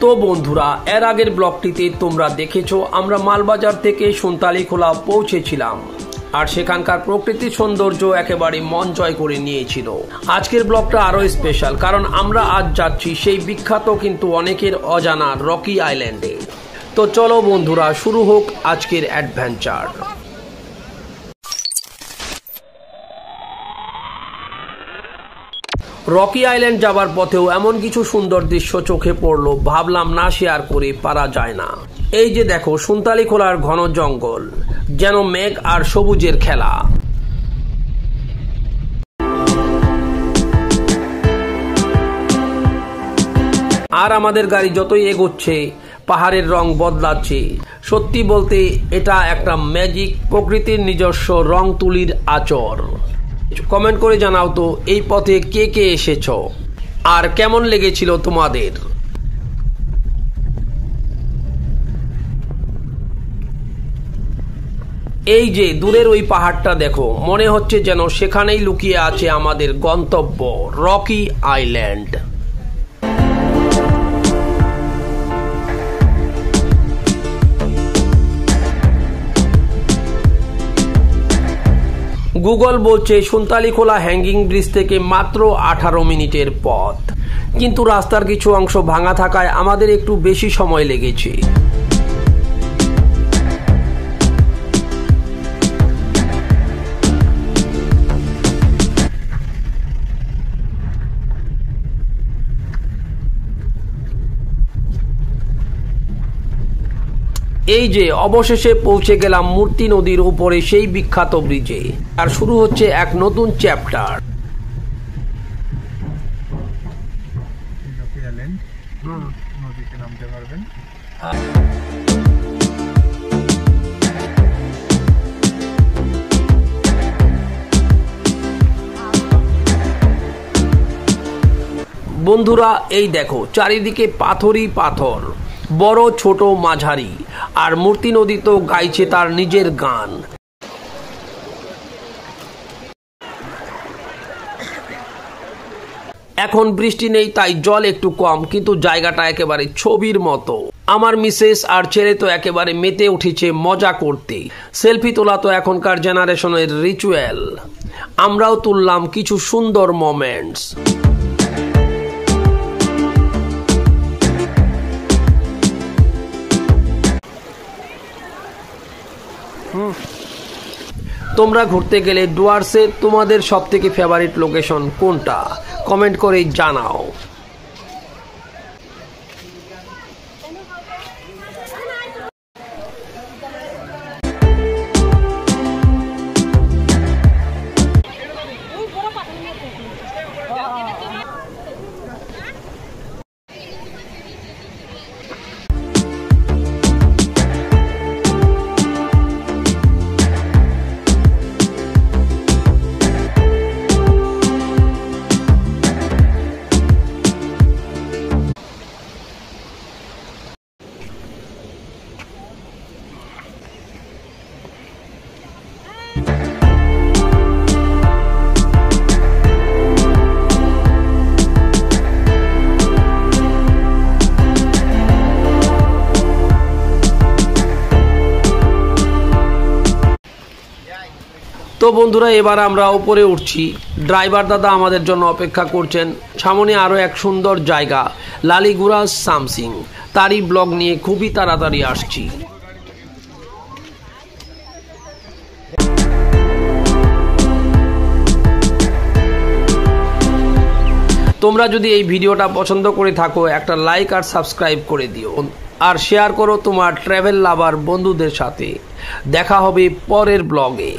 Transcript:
তো বন্ধুরা, এর আগের ব্লগটিতে তোমরা দেখেছো আমরা মালবাজার থেকে সুনতালিখোলা পৌঁছেছিলাম আর সেখানকার প্রকৃতির সৌন্দর্য একেবারে মন জয় করে নিয়েছিল। আজকের ব্লগটা আরো স্পেশাল, কারণ আমরা আজ যাচ্ছি সেই বিখ্যাত কিন্তু অনেকের অজানা রকি আইল্যান্ডে। তো চলো বন্ধুরা, শুরু হোক আজকের অ্যাডভেঞ্চার। রকি আইল্যান্ড যাবার পথেও এমন কিছু সুন্দর দৃশ্য চোখে পড়লো, ভাবলাম না শেয়ার করে পারা যায় না। এই যে দেখো, সুনতালিখোলার ঘন জঙ্গল, যেন মেঘ আর সবুজের খেলা। আর আমাদের গাড়ি যতই এগোচ্ছে পাহাড়ের রং বদলাচ্ছে। সত্যি বলতে এটা একটা ম্যাজিক, প্রকৃতির নিজস্ব রং তুলির আচর। কমেন্ট করে জানাও তো এই পথে কে কে এসেছো আর কেমন লেগেছিল তোমাদের। এই যে দূরের ওই পাহাড়টা দেখো, মনে হচ্ছে যেন সেখানেই লুকিয়ে আছে আমাদের গন্তব্য রকি আইল্যান্ড। গুগল বলছে সুনতালিখোলা হ্যাঙ্গিং ব্রিজ থেকে মাত্র 18 মিনিটের পথ, কিন্তু রাস্তার কিছু অংশ ভাঙা থাকায় আমাদের একটু বেশি সময় লেগেছে। এই যে অবশেষে পৌঁছে গেলাম মূর্তি নদীর উপরে সেই বিখ্যাত ব্রিজে, আর শুরু হচ্ছে এক নতুন চ্যাপ্টার। নদীতে নামতে পারবেন। বন্ধুরা এই দেখো, চারিদিকে পাথরই পাথর, বড় ছোট মাঝারি, আর মূর্তি নদী তো গাইছে তার নিজের গান। এখন বৃষ্টি নেই তাই জল একটু কম, কিন্তু জায়গাটা একেবারে ছবির মতো। আমার মিসেস আর ছেলে তো একেবারে মেতে উঠেছে মজা করতে। সেলফি তোলা তো এখনকার জেনারেশনের রিচুয়াল। আমরাও তুললাম কিছু সুন্দর মোমেন্টস। তোমরা ঘুরতে গেলে ডুয়ার্সে তোমাদের সবথেকে ফেভারিট লোকেশন কোনটা, কমেন্ট করে জানাও। তো বন্ধুরা, এবার আমরা উপরে উঠছি। ড্রাইভার দাদা আমাদের জন্য অপেক্ষা করছেন। সামনে আরো এক সুন্দর জায়গা, লালিগুড়া সামসিং, তারই ব্লগ নিয়ে খুবই তাড়াতাড়ি আসছি। তোমরা যদি এই ভিডিওটা পছন্দ করে থাকো, একটা লাইক আর সাবস্ক্রাইব করে দিও, আর শেয়ার করো তোমার ট্রাভেল লাভার বন্ধুদের সাথে। দেখা হবে পরের ব্লগে।